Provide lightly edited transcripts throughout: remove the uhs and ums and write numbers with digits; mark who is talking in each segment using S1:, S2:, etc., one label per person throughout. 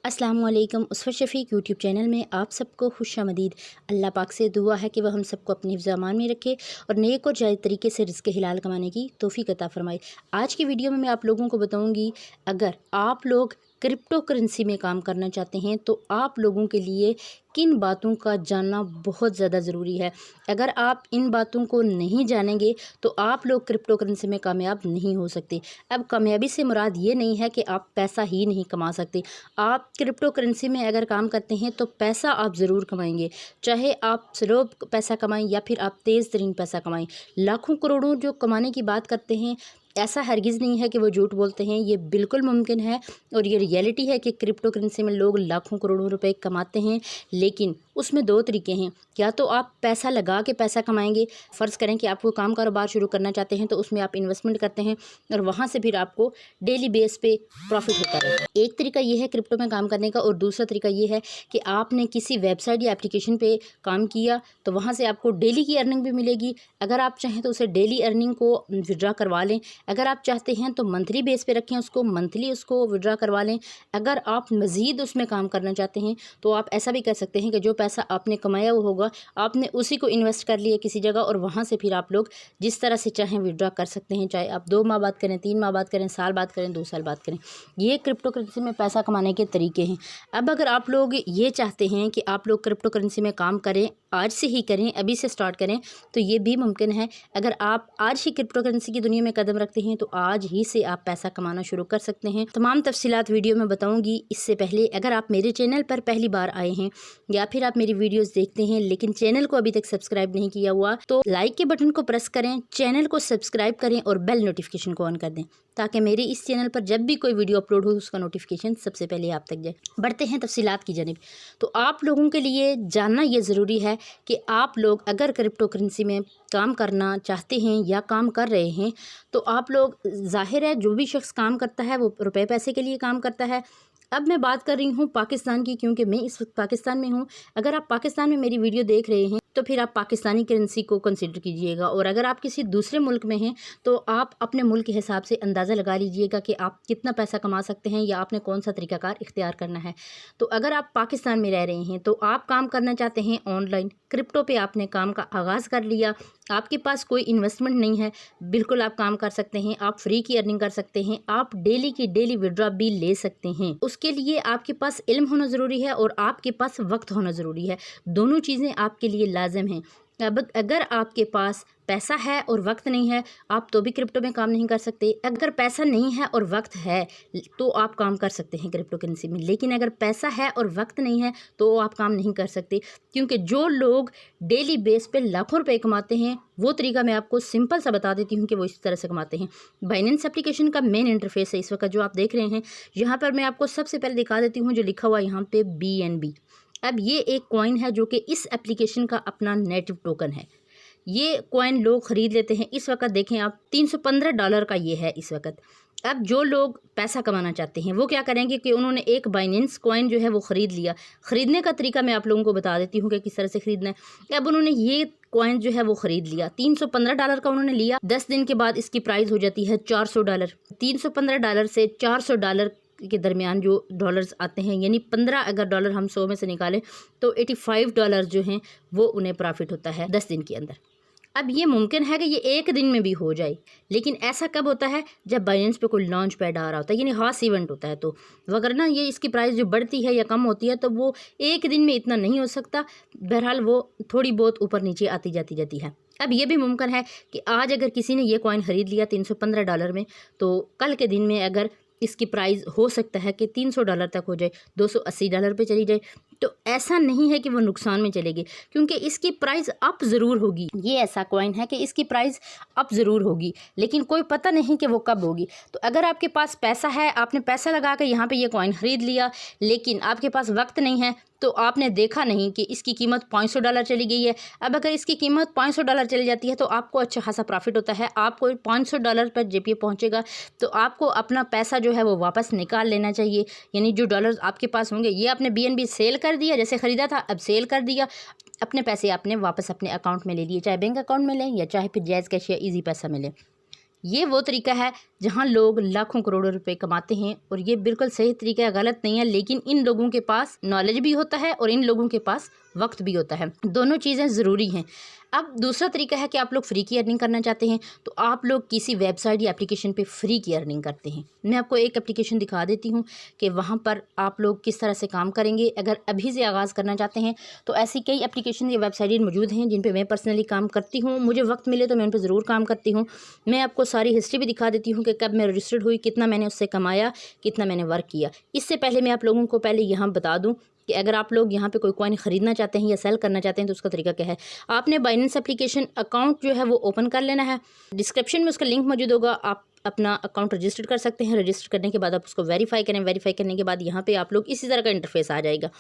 S1: अस्सलाम वालेकुम। उसफर Shafiq YouTube channel में आप सबको खुशामदीद। अल्लाह पाक से दुआ है कि वह हम सबको अपने हिफ्ज़ अमान में रखे और नेक और जायज़ तरीके से रिज़्क़ हिलाल कमाने की तौफ़ीक अता फ़रमाए। आज की वीडियो में मैं आप लोगों को बताऊंगी, अगर आप लोग क्रिप्टो करेंसी में काम करना चाहते हैं तो आप लोगों के लिए किन बातों का जानना बहुत ज़्यादा ज़रूरी है। अगर आप इन बातों को नहीं जानेंगे तो आप लोग क्रिप्टो करेंसी में कामयाब नहीं हो सकते। अब कामयाबी से मुराद ये नहीं है कि आप पैसा ही नहीं कमा सकते। आप क्रिप्टो करेंसी में अगर काम करते हैं तो पैसा आप ज़रूर कमाएंगे, चाहे आप स्लो पैसा कमाएं या फिर आप तेज़ तरीन पैसा कमाएं। लाखों करोड़ों जो कमाने की बात करते हैं, ऐसा हरगिज़ नहीं है कि वो झूठ बोलते हैं, ये बिल्कुल मुमकिन है और ये रियलिटी है कि क्रिप्टो करेंसी में लोग लाखों करोड़ों रुपए कमाते हैं। लेकिन उसमें दो तरीके हैं, या तो आप पैसा लगा के पैसा कमाएंगे। फ़र्ज़ करें कि आप कोई काम कारोबार शुरू करना चाहते हैं तो उसमें आप इन्वेस्टमेंट करते हैं और वहाँ से फिर आपको डेली बेस पे प्रॉफिट होता है। एक तरीका ये है क्रिप्टो में काम करने का और दूसरा तरीका ये है कि आपने किसी वेबसाइट या एप्लीकेशन पे काम किया तो वहाँ से आपको डेली की अर्निंग भी मिलेगी। अगर आप चाहें तो उसे डेली अर्निंग को विड्रा करवा लें, अगर आप चाहते हैं तो मंथली बेस पे रखें उसको, मंथली उसको विड्रा करवा लें। अगर आप मज़ीद उसमें काम करना चाहते हैं तो आप ऐसा भी कर सकते हैं कि जो पैसा आपने कमाया वो होगा, आपने उसी को इन्वेस्ट कर लिया किसी जगह और वहाँ से फिर आप लोग जिस तरह से चाहें विड्रा कर सकते हैं। चाहे आप 2 माह बाद करें, 3 माह बाद करें, साल बाद करें, 2 साल बाद करें। ये क्रिप्टो करेंसी में पैसा कमाने के तरीके हैं। अब अगर आप लोग ये चाहते हैं कि आप लोग क्रिप्टो करेंसी में काम करें, आज से ही करें, अभी से स्टार्ट करें, तो ये भी मुमकिन है। अगर आप आज ही क्रिप्टो करेंसी की दुनिया में कदम रखते हैं तो आज ही से आप पैसा कमाना शुरू कर सकते हैं। तमाम तफसीलात वीडियो में बताऊंगी। इससे पहले अगर आप मेरे चैनल पर पहली बार आए हैं या फिर आप मेरी वीडियोस देखते हैं लेकिन चैनल को अभी तक सब्सक्राइब नहीं किया हुआ तो लाइक के बटन को प्रेस करें, चैनल को सब्सक्राइब करें और बेल नोटिफिकेशन को ऑन कर दें ताकि मेरे इस चैनल पर जब भी कोई वीडियो अपलोड हो उसका नोटिफिकेशन सबसे पहले आप तक जाए। बढ़ते हैं तफसीलात की जानिब। तो आप लोगों के लिए जानना ये ज़रूरी है कि आप लोग अगर क्रिप्टो करेंसी में काम करना चाहते हैं या काम कर रहे हैं तो आप लोग, जाहिर है जो भी शख्स काम करता है वो रुपए पैसे के लिए काम करता है। अब मैं बात कर रही हूँ पाकिस्तान की, क्योंकि मैं इस वक्त पाकिस्तान में हूँ। अगर आप पाकिस्तान में मेरी वीडियो देख रहे हैं तो फिर आप पाकिस्तानी करेंसी को कंसीडर कीजिएगा और अगर आप किसी दूसरे मुल्क में हैं तो आप अपने मुल्क के हिसाब से अंदाज़ा लगा लीजिएगा कि आप कितना पैसा कमा सकते हैं या आपने कौन सा तरीकाकार इख्तियार करना है। तो अगर आप पाकिस्तान में रह रहे हैं तो आप काम करना चाहते हैं ऑनलाइन क्रिप्टो पे, आपने काम का आगाज़ कर लिया, आपके पास कोई इन्वेस्टमेंट नहीं है, बिल्कुल आप काम कर सकते हैं, आप फ्री की अर्निंग कर सकते हैं, आप डेली की डेली विड्रॉ भी ले सकते हैं। उसके लिए आपके पास इल्म होना ज़रूरी है और आपके पास वक्त होना ज़रूरी है। दोनों चीज़ें आपके लिए लाजिम हैं। अब अगर आपके पास पैसा है और वक्त नहीं है आप तो भी क्रिप्टो में काम नहीं कर सकते। अगर पैसा नहीं है और वक्त है तो आप काम कर सकते हैं क्रिप्टो करेंसी में, लेकिन अगर पैसा है और वक्त नहीं है तो आप काम नहीं कर सकते। क्योंकि जो लोग डेली बेस पे लाखों रुपए कमाते हैं वो तरीका मैं आपको सिंपल सा बता देती हूँ कि वो इस तरह से कमाते हैं। बाइनेंस एप्लीकेशन का मेन इंटरफेस है इस वक्त जो आप देख रहे हैं। यहाँ पर मैं आपको सबसे पहले दिखा देती हूँ जो लिखा हुआ यहाँ पे BNB। अब ये एक कॉइन है जो कि इस एप्लीकेशन का अपना नेटिव टोकन है। ये कॉइन लोग ख़रीद लेते हैं। इस वक्त देखें आप $315 का ये है इस वक्त। अब जो लोग पैसा कमाना चाहते हैं वो क्या करेंगे कि उन्होंने एक बाइनेंस कॉइन जो है वो ख़रीद लिया। ख़रीदने का तरीका मैं आप लोगों को बता देती हूँ कि किस तरह से ख़रीदना है। अब उन्होंने ये कॉइन जो है वो ख़रीद लिया, $315 का उन्होंने लिया। 10 दिन के बाद इसकी प्राइस हो जाती है $400। $315 से $400 के दरमियान जो डॉलर्स आते हैं, यानी 15 अगर डॉलर हम 100 में से निकालें तो $85 जो हैं वो उन्हें प्रॉफिट होता है 10 दिन के अंदर। अब ये मुमकिन है कि ये एक दिन में भी हो जाए, लेकिन ऐसा कब होता है जब बाइनेंस पे कोई लॉन्च पैड आ रहा होता है, यानी खास इवेंट होता है। तो वगरना ये इसकी प्राइस जो बढ़ती है या कम होती है तो वो एक दिन में इतना नहीं हो सकता। बहरहाल वो थोड़ी बहुत ऊपर नीचे आती जाती है। अब ये भी मुमकिन है कि आज अगर किसी ने ये कॉइन ख़रीद लिया $315 में तो कल के दिन में अगर इसकी प्राइस हो सकता है कि $300 तक हो जाए, $280 पे चली जाए। तो ऐसा नहीं है कि वो नुकसान में चलेगी, क्योंकि इसकी प्राइस अप ज़रूर होगी। ये ऐसा कॉइन है कि इसकी प्राइस अप ज़रूर होगी, लेकिन कोई पता नहीं कि वो कब होगी। तो अगर आपके पास पैसा है, आपने पैसा लगा कर यहाँ पे ये कॉइन ख़रीद लिया, लेकिन आपके पास वक्त नहीं है तो आपने देखा नहीं कि इसकी कीमत $500 चली गई है। अब अगर इसकी कीमत $500 चली जाती है तो आपको अच्छा खासा प्रॉफिट होता है। आपको $500 पर जब ये पहुँचेगा तो आपको अपना पैसा जो है वो वापस निकाल लेना चाहिए। यानी जो डॉलर्स आपके पास होंगे, ये आपने BNB सेल कर दिया, जैसे ख़रीदा था अब सेल कर दिया, अपने पैसे आपने वापस अपने अकाउंट में ले लिए, चाहे बैंक अकाउंट में लें या चाहे फिर जैज़ कैश या ईजी पैसा में लें। ये वो तरीका है जहाँ लोग लाखों करोड़ों रुपए कमाते हैं और ये बिल्कुल सही तरीका है, गलत नहीं है। लेकिन इन लोगों के पास नॉलेज भी होता है और इन लोगों के पास वक्त भी होता है, दोनों चीज़ें ज़रूरी हैं। अब दूसरा तरीका है कि आप लोग फ्री की अर्निंग करना चाहते हैं तो आप लोग किसी वेबसाइट या एप्लीकेशन पे फ्री की अर्निंग करते हैं। मैं आपको एक एप्लीकेशन दिखा देती हूँ कि वहाँ पर आप लोग किस तरह से काम करेंगे। अगर अभी से आगाज़ करना चाहते हैं तो ऐसी कई एप्लीकेशन या वेबसाइट मौजूद हैं जिन पे मैं पर्सनली काम करती हूँ। मुझे वक्त मिले तो मैं उन पर ज़रूर काम करती हूँ। मैं आपको सारी हिस्ट्री भी दिखा देती हूँ कि कब मैं रजिस्टर्ड हुई, कितना मैंने उससे कमाया, कितना मैंने वर्क किया। इससे पहले मैं आप लोगों को पहले यहाँ बता दूँ कि अगर आप लोग यहाँ पे कोई कॉइन ख़रीदना चाहते हैं या सेल करना चाहते हैं तो उसका तरीका क्या है। आपने बाइनेंस एप्लीकेशन अकाउंट जो है वो ओपन कर लेना है। डिस्क्रिप्शन में उसका लिंक मौजूद होगा, आप अपना अकाउंट रजिस्टर कर सकते हैं। रजिस्टर करने के बाद आप उसको वेरीफाई करें। वेरीफाई करने के बाद यहाँ पे आप लोग इसी तरह का इंटरफेस आ जाएगा।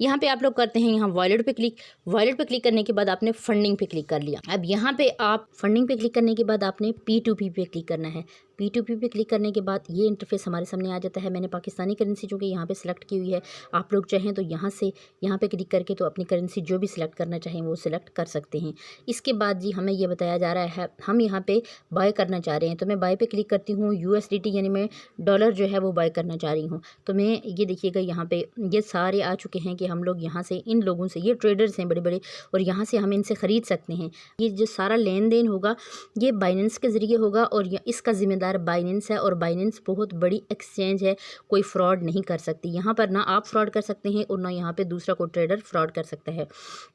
S1: यहाँ पे आप लोग करते हैं यहाँ वॉलेट पे क्लिक। वॉलेट पे क्लिक करने के बाद आपने फंडिंग पे क्लिक कर लिया। अब यहाँ पे आप फंडिंग पे क्लिक करने के बाद आपने P2P पे क्लिक करना है। P2P पे क्लिक करने के बाद ये इंटरफेस हमारे सामने आ जाता है। मैंने पाकिस्तानी करेंसी चूँकि यहाँ पे सिलेक्ट की हुई है, आप लोग चाहें तो यहाँ से यहाँ पे क्लिक करके तो अपनी करेंसी जो भी सिलेक्ट करना चाहें वो सिलेक्ट कर सकते हैं। इसके बाद जी हमें ये बताया जा रहा है हम यहाँ पे बाय करना चाह रहे हैं तो मैं बाय पे क्लिक करती हूँ। USDT यानी मैं डॉलर जो है वो बाय करना चाह रही हूँ। तो मैं ये देखिएगा यहाँ पे ये सारे आ चुके हैं कि हम लोग यहाँ से इन लोगों से, ये ट्रेडर्स हैं बड़े बड़े, और यहाँ से हम इनसे ख़रीद सकते हैं। ये जो सारा लेन देन होगा ये बाइनेंस के ज़रिए होगा और इसका ज़िम्मेदार बाइनेंस है। और बाइनेंस बहुत बड़ी एक्सचेंज है, कोई फ्रॉड नहीं कर सकती यहाँ पर। ना आप फ्रॉड कर सकते हैं और ना यहाँ पे दूसरा कोई ट्रेडर फ्रॉड कर सकता है,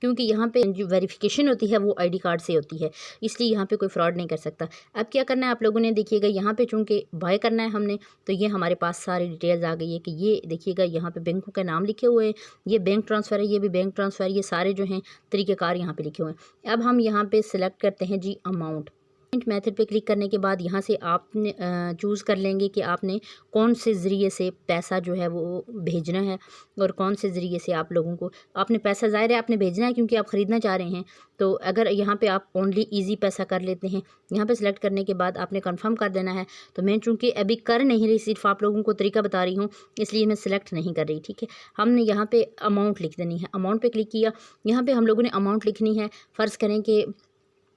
S1: क्योंकि यहाँ पे जो वेरिफिकेशन होती है वो ID कार्ड से होती है, इसलिए यहाँ पे कोई फ्रॉड नहीं कर सकता। अब क्या करना है आप लोगों ने, देखिएगा यहाँ पे चूँकि बाय करना है हमने तो ये हमारे पास सारी डिटेल्स आ गई है कि ये देखिएगा यहाँ पे बैंकों के नाम लिखे हुए हैं, ये बैंक ट्रांसफ़र है, ये भी बैंक ट्रांसफ़र, ये सारे जो हैं तरीक़ेकार यहाँ पे लिखे हुए हैं। अब हम यहाँ पे सिलेक्ट करते हैं जी अमाउंट। मेथड पे क्लिक करने के बाद यहाँ से आपने चूज़ कर लेंगे कि आपने कौन से ज़रिए से पैसा जो है वो भेजना है और कौन से ज़रिए से आप लोगों को आपने पैसा, ज़ाहिर है आपने भेजना है क्योंकि आप ख़रीदना चाह रहे हैं। तो अगर यहाँ पे आप ओनली ईजी पैसा कर लेते हैं, यहाँ पे सिलेक्ट करने के बाद आपने कंफर्म कर देना है। तो मैं चूँकि अभी कर नहीं रही, सिर्फ आप लोगों को तरीका बता रही हूँ, इसलिए मैं सिलेक्ट नहीं कर रही, ठीक है। हमने यहाँ पे अमाउंट लिख देनी है। अमाउंट पे क्लिक किया, यहाँ पे हम लोगों ने अमाउंट लिखनी है। फ़र्ज़ करें कि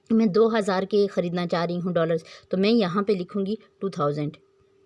S1: मैं 2000 के ख़रीदना चाह रही हूँ डॉलर्स, तो मैं यहाँ पे लिखूँगी 2000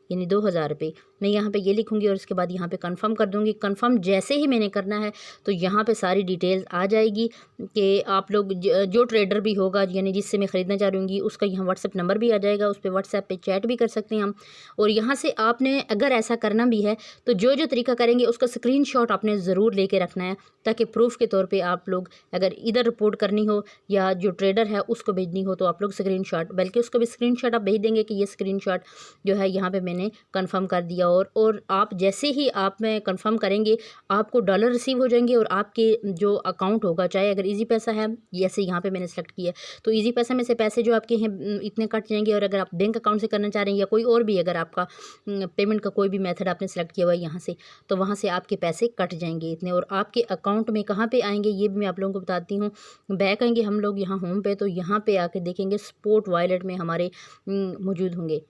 S1: यानी 2000 रुपये। मैं यहाँ पे ये लिखूँगी और इसके बाद यहाँ पे कंफर्म कर दूँगी। कंफर्म जैसे ही मैंने करना है तो यहाँ पे सारी डिटेल्स आ जाएगी कि आप लोग जो ट्रेडर भी होगा यानी जिससे मैं ख़रीदना चाह रही हूँ उसका यहाँ व्हाट्सएप नंबर भी आ जाएगा, उस पर व्हाट्सएप पे चैट भी कर सकते हैं हम। और यहाँ से आपने अगर ऐसा करना भी है तो जो जो तरीका करेंगे उसका स्क्रीनशॉट आपने ज़रूर लेके रखना है, ताकि प्रूफ के तौर पे आप लोग अगर इधर रिपोर्ट करनी हो या जो ट्रेडर है उसको भेजनी हो तो आप लोग स्क्रीनशॉट, बल्कि उसको भी स्क्रीनशॉट आप भेज देंगे कि ये स्क्रीनशॉट जो है यहाँ पे मैंने कंफर्म कर दिया। और आप जैसे ही आप में कंफर्म करेंगे आपको डॉलर रिसीव हो जाएंगे और आपके जो अकाउंट होगा, चाहे अगर इजी पैसा है, जैसे यहाँ पे मैंने सेलेक्ट किया तो इजी पैसा में से पैसे जो आपके हैं इतने कट जाएंगे। और अगर आप बैंक अकाउंट से करना चाह रहे हैं या कोई और भी अगर आपका पेमेंट का कोई भी मेथड आपने सेलेक्ट किया हुआ है यहाँ से, तो वहाँ से आपके पैसे कट जाएंगे इतने। और आपके अकाउंट में कहाँ पे आएंगे ये भी मैं आप लोगों को बताती हूँ। बैक आएंगे हम लोग यहाँ होम पे, तो यहाँ पे आके देखेंगे स्पॉट वॉलेट में हमारे मौजूद होंगे,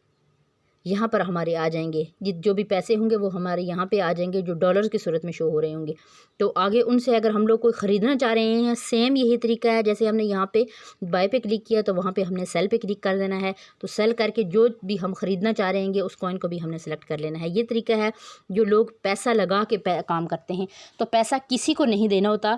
S1: यहाँ पर हमारे आ जाएंगे जो भी पैसे होंगे वो हमारे यहाँ पे आ जाएंगे, जो डॉलर्स की सूरत में शो हो रहे होंगे। तो आगे उनसे अगर हम लोग कोई ख़रीदना चाह रहे हैं, सेम यही तरीका है। जैसे हमने यहाँ पे बाय पे क्लिक किया तो वहाँ पे हमने सेल पे क्लिक कर देना है। तो सेल करके जो भी हम ख़रीदना चाह रहे हैं उस कॉइन को भी हमने सेलेक्ट कर लेना है। ये तरीका है जो लोग पैसा लगा के काम करते हैं। तो पैसा किसी को नहीं देना होता।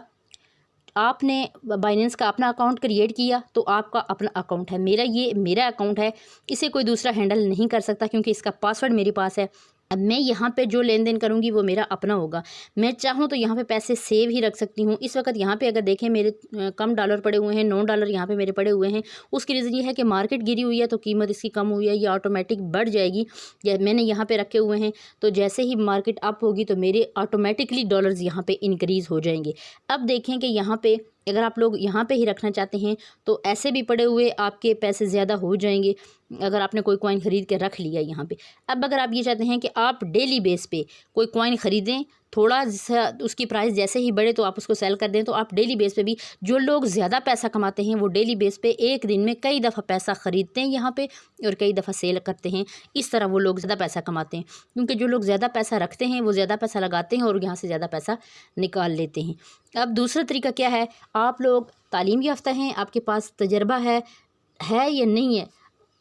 S1: आपने बाइनेंस का अपना अकाउंट क्रिएट किया तो आपका अपना अकाउंट है, ये मेरा अकाउंट है, इसे कोई दूसरा हैंडल नहीं कर सकता क्योंकि इसका पासवर्ड मेरे पास है। अब मैं यहाँ पे जो लेन देन करूँगी वो मेरा अपना होगा। मैं चाहूँ तो यहाँ पे पैसे सेव ही रख सकती हूँ। इस वक्त यहाँ पे अगर देखें मेरे कम डॉलर पड़े हुए हैं, 9 डॉलर यहाँ पे मेरे पड़े हुए हैं। उसकी रीज़न ये है कि मार्केट गिरी हुई है तो कीमत इसकी कम हुई है, ये ऑटोमेटिक बढ़ जाएगी। या मैंने यहाँ पे रखे हुए हैं तो जैसे ही मार्केट अप होगी तो मेरे ऑटोमेटिकली डॉलर्स यहाँ पे इंक्रीज़ हो जाएंगे। अब देखें कि यहाँ पे अगर आप लोग यहाँ पे ही रखना चाहते हैं तो ऐसे भी पड़े हुए आपके पैसे ज़्यादा हो जाएंगे अगर आपने कोई कॉइन ख़रीद के रख लिया यहाँ पे। अब अगर आप ये चाहते हैं कि आप डेली बेस पे कोई कॉइन ख़रीदें, थोड़ा सा उसकी प्राइस जैसे ही बढ़े तो आप उसको सेल कर दें, तो आप डेली बेस पे भी, जो लोग ज़्यादा पैसा कमाते हैं वो डेली बेस पे एक दिन में कई दफ़ा पैसा ख़रीदते हैं यहाँ पे और कई दफ़ा सेल करते हैं। इस तरह वो लोग ज़्यादा पैसा कमाते हैं, क्योंकि जो लोग ज़्यादा पैसा रखते हैं वो ज़्यादा पैसा लगाते हैं और यहाँ से ज़्यादा पैसा निकाल लेते हैं। अब दूसरा तरीका क्या है, आप लोग तालीम याफ्ता हैं, आपके पास तजर्बा है या नहीं है,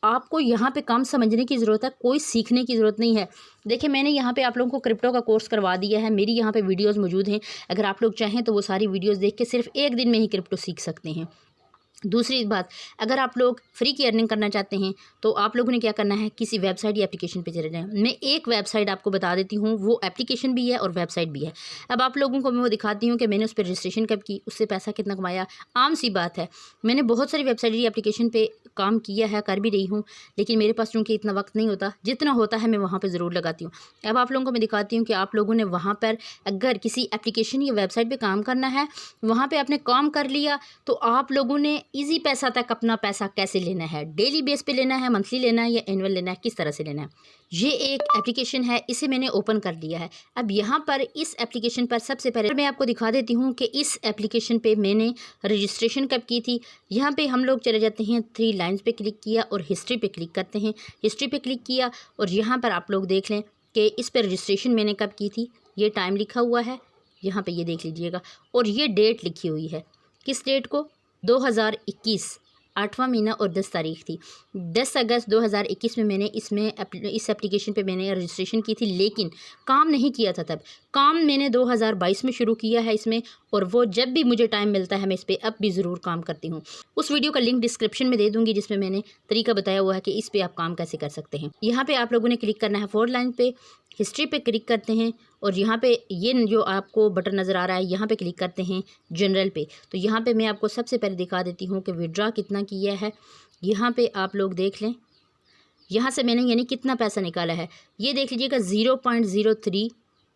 S1: आपको यहाँ पे कम समझने की ज़रूरत है, कोई सीखने की ज़रूरत नहीं है। देखिए मैंने यहाँ पे आप लोगों को क्रिप्टो का कोर्स करवा दिया है, मेरी यहाँ पे वीडियोस मौजूद हैं। अगर आप लोग चाहें तो वो सारी वीडियोस देख के सिर्फ एक दिन में ही क्रिप्टो सीख सकते हैं। दूसरी बात, अगर आप लोग फ्री की अर्निंग करना चाहते हैं तो आप लोगों ने क्या करना है, किसी वेबसाइट या एप्लीकेशन पे चले जाएं। मैं एक वेबसाइट आपको बता देती हूँ, वो एप्लीकेशन भी है और वेबसाइट भी है। अब आप लोगों को मैं वो दिखाती हूँ कि मैंने उस पर रजिस्ट्रेशन कब की, उससे पैसा कितना कमाया। आम सी बात है, मैंने बहुत सारी वेबसाइट या एप्लीकेशन पे काम किया है, कर भी रही हूँ, लेकिन मेरे पास चूँकि इतना वक्त नहीं होता, जितना होता है मैं वहाँ पर ज़रूर लगाती हूँ। अब आप लोगों को मैं दिखाती हूँ कि आप लोगों ने वहाँ पर अगर किसी एप्लीकेशन या वेबसाइट पर काम करना है, वहाँ पर आपने काम कर लिया तो आप लोगों ने ईजी पैसा तक अपना पैसा कैसे लेना है, डेली बेस पे लेना है, मंथली लेना है या एनुअल लेना है, किस तरह से लेना है। ये एक एप्लीकेशन है, इसे मैंने ओपन कर लिया है। अब यहाँ पर इस एप्लीकेशन पर सबसे पहले मैं आपको दिखा देती हूँ कि इस एप्लीकेशन पे मैंने रजिस्ट्रेशन कब की थी। यहाँ पे हम लोग चले जाते हैं, 3 लाइन्स पे क्लिक किया और हिस्ट्री पे क्लिक करते हैं। हिस्ट्री पे क्लिक किया और यहाँ पर आप लोग देख लें कि इस पर रजिस्ट्रेशन मैंने कब की थी। ये टाइम लिखा हुआ है यहाँ पर, ये देख लीजिएगा, और ये डेट लिखी हुई है। किस डेट को, 2021, 8वां महीना और 10 तारीख थी। 10 अगस्त 2021 में मैंने इस एप्लीकेशन पे मैंने रजिस्ट्रेशन की थी, लेकिन काम नहीं किया था तब। काम मैंने 2022 में शुरू किया है इसमें, और वो जब भी मुझे टाइम मिलता है मैं इस पर अब भी ज़रूर काम करती हूँ। उस वीडियो का लिंक डिस्क्रिप्शन में दे दूँगी, जिसमें मैंने तरीका बताया हुआ है कि इस पर आप काम कैसे कर सकते हैं। यहाँ पर आप लोगों ने क्लिक करना है 4 लाइन पे, हिस्ट्री पे क्लिक करते हैं और यहाँ पे ये जो आपको बटन नज़र आ रहा है, यहाँ पे क्लिक करते हैं जनरल पे। तो यहाँ पे मैं आपको सबसे पहले दिखा देती हूँ कि विड्रॉ कितना किया है। यहाँ पे आप लोग देख लें, यहाँ से मैंने यानी कितना पैसा निकाला है, ये देख लीजिएगा 0.03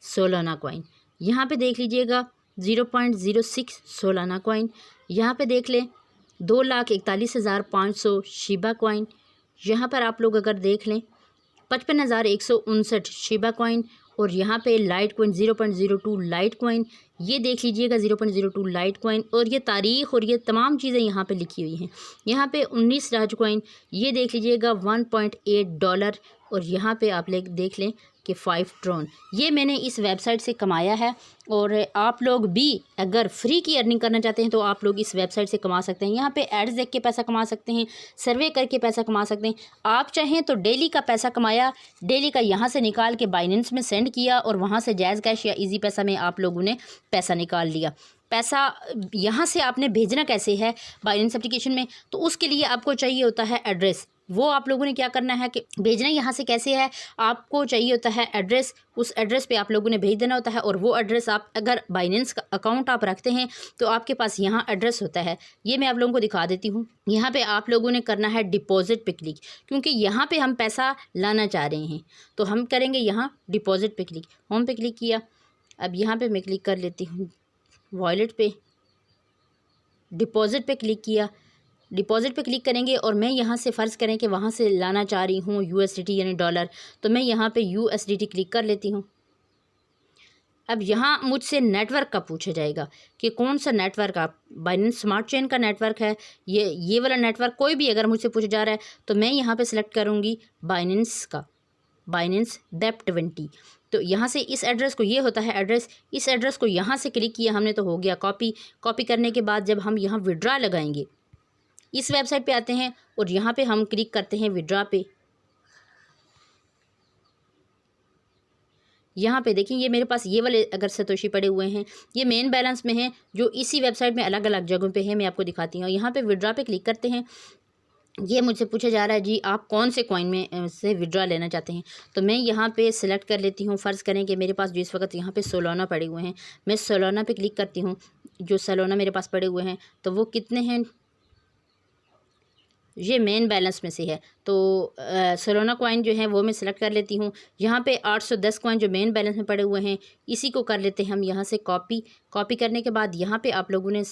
S1: सोलाना कॉइन। यहाँ पे देख लीजिएगा 0.06 सोलाना कॉइन। यहाँ पे देख लें 2,41,500 शिबा कॉइन। यहाँ पर आप लोग अगर देख लें 55,159 शिबा कॉइन, और यहाँ पे लाइट कॉइन 0.02 लाइट कॉइन, ये देख लीजिएगा 0.02 लाइट कॉइन, और ये तारीख़ और ये तमाम चीज़ें यहाँ पे लिखी हुई हैं। यहाँ पे 19 राज कॉइन, ये देख लीजिएगा $1.8, और यहाँ पे आप देख लें कि 5 ट्रोन। ये मैंने इस वेबसाइट से कमाया है, और आप लोग भी अगर फ्री की अर्निंग करना चाहते हैं तो आप लोग इस वेबसाइट से कमा सकते हैं। यहाँ पे एड्स देख के पैसा कमा सकते हैं, सर्वे करके पैसा कमा सकते हैं। आप चाहें तो डेली का पैसा कमाया, डेली का यहाँ से निकाल के बाइनेंस में सेंड किया, और वहाँ से जैज़ कैश या इजी पैसा में आप लोगों ने पैसा निकाल लिया। पैसा यहाँ से आपने भेजना कैसे है बाइनेंस एप्लीकेशन में, तो उसके लिए आपको चाहिए होता है एड्रेस। वो आप लोगों ने क्या करना है कि भेजना यहाँ से कैसे है, आपको चाहिए होता है एड्रेस, उस एड्रेस पे आप लोगों ने भेज देना होता है। और वो एड्रेस आप अगर बाइनेंस का अकाउंट आप रखते हैं तो आपके पास यहाँ एड्रेस होता है। ये मैं आप लोगों को दिखा देती हूँ। यहाँ पे आप लोगों ने करना है डिपॉजिट पे क्लिक, क्योंकि यहाँ पे हम पैसा लाना चाह रहे हैं, तो हम करेंगे यहाँ डिपॉजिट पे क्लिक। होम पे क्लिक किया, अब यहाँ पर मैं क्लिक कर लेती हूँ वॉलेट पे, डिपॉजिट पे क्लिक किया। डिपॉजिट पे क्लिक करेंगे और मैं यहाँ से फ़र्ज़ करें कि वहाँ से लाना चाह रही हूँ USDT यानी डॉलर, तो मैं यहाँ पे USDT क्लिक कर लेती हूँ। अब यहाँ मुझसे नेटवर्क का पूछा जाएगा कि कौन सा नेटवर्क, आप बाइनेंस स्मार्ट चेन का नेटवर्क है, ये वाला नेटवर्क, कोई भी अगर मुझसे पूछा जा रहा है तो मैं यहाँ पे सिलेक्ट करूँगी बाइनेंस का, बाइनेंस BEP20। तो यहाँ से इस एड्रेस को, ये होता है एड्रेस, इस एड्रेस को यहाँ से क्लिक किया हमने तो हो गया कॉपी। कॉपी करने के बाद जब हम यहाँ विड्रॉ लगाएंगे, इस वेबसाइट पे आते हैं और यहाँ पे हम क्लिक करते हैं विड्रॉ पे। यहाँ पे देखिए, ये मेरे पास ये वाले अगर सतोशी पड़े हुए हैं, ये मेन बैलेंस में हैं, जो इसी वेबसाइट में अलग अलग जगहों पे है, मैं आपको दिखाती हूँ। यहाँ पे विड्रॉ पे क्लिक करते हैं। ये मुझसे पूछा जा रहा है जी आप कौन से कॉइन में से विड्रॉ लेना चाहते हैं, तो मैं यहाँ पे सिलेक्ट कर लेती हूँ। फ़र्ज़ करें कि मेरे पास जो इस वक्त यहाँ पे सोलाना पड़े हुए हैं, मैं सोलाना पे क्लिक करती हूँ। जो सोलाना मेरे पास पड़े हुए हैं तो वो कितने हैं, ये मेन बैलेंस में से है, तो सोलाना कॉइन जो है वो मैं सिलेक्ट कर लेती हूँ। यहाँ पे 810 कॉइन जो मेन बैलेंस में पड़े हुए हैं, इसी को कर लेते हैं हम यहाँ से कॉपी। कॉपी करने के बाद यहाँ पे आप लोगों ने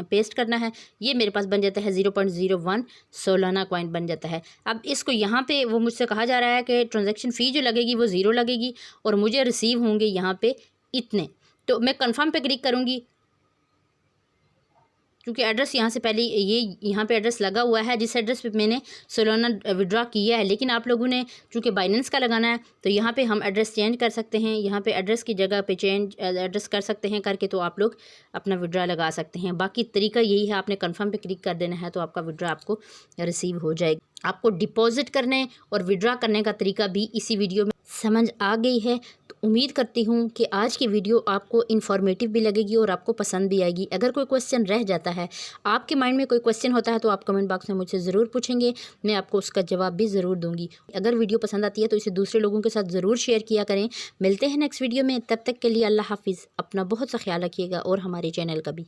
S1: पेस्ट करना है। ये मेरे पास बन जाता है 0.01 सोलाना कॉइन बन जाता है। अब इसको यहाँ पे वो मुझसे कहा जा रहा है कि ट्रांजैक्शन फ़ी जो लगेगी वो 0 लगेगी और मुझे रिसीव होंगे यहाँ पे इतने। तो मैं कन्फर्म पे क्लिक करूँगी, क्योंकि एड्रेस यहाँ से पहले ये यहाँ पे एड्रेस लगा हुआ है जिस एड्रेस पे मैंने सोलाना विड्रॉ किया है। लेकिन आप लोगों ने चूँकि बाइनेंस का लगाना है तो यहाँ पे हम एड्रेस चेंज कर सकते हैं। यहाँ पे एड्रेस की जगह पे चेंज एड्रेस कर सकते हैं करके, तो आप लोग अपना विड्रॉ लगा सकते हैं। बाकी तरीका यही है, आपने कन्फर्म पे क्लिक कर देना है तो आपका विड्रॉ आपको रिसीव हो जाएगा। आपको डिपॉज़िट करने और विड्रॉ करने का तरीका भी इसी वीडियो में समझ आ गई है। तो उम्मीद करती हूँ कि आज की वीडियो आपको इन्फॉर्मेटिव भी लगेगी और आपको पसंद भी आएगी। अगर कोई क्वेश्चन रह जाता है, आपके माइंड में कोई क्वेश्चन होता है, तो आप कमेंट बॉक्स में मुझसे ज़रूर पूछेंगे, मैं आपको उसका जवाब भी ज़रूर दूँगी। अगर वीडियो पसंद आती है तो इसे दूसरे लोगों के साथ ज़रूर शेयर किया करें। मिलते हैं नेक्स्ट वीडियो में, तब तक के लिए अल्लाह हाफ़िज़। अपना बहुत सा ख्याल रखिएगा और हमारे चैनल का भी।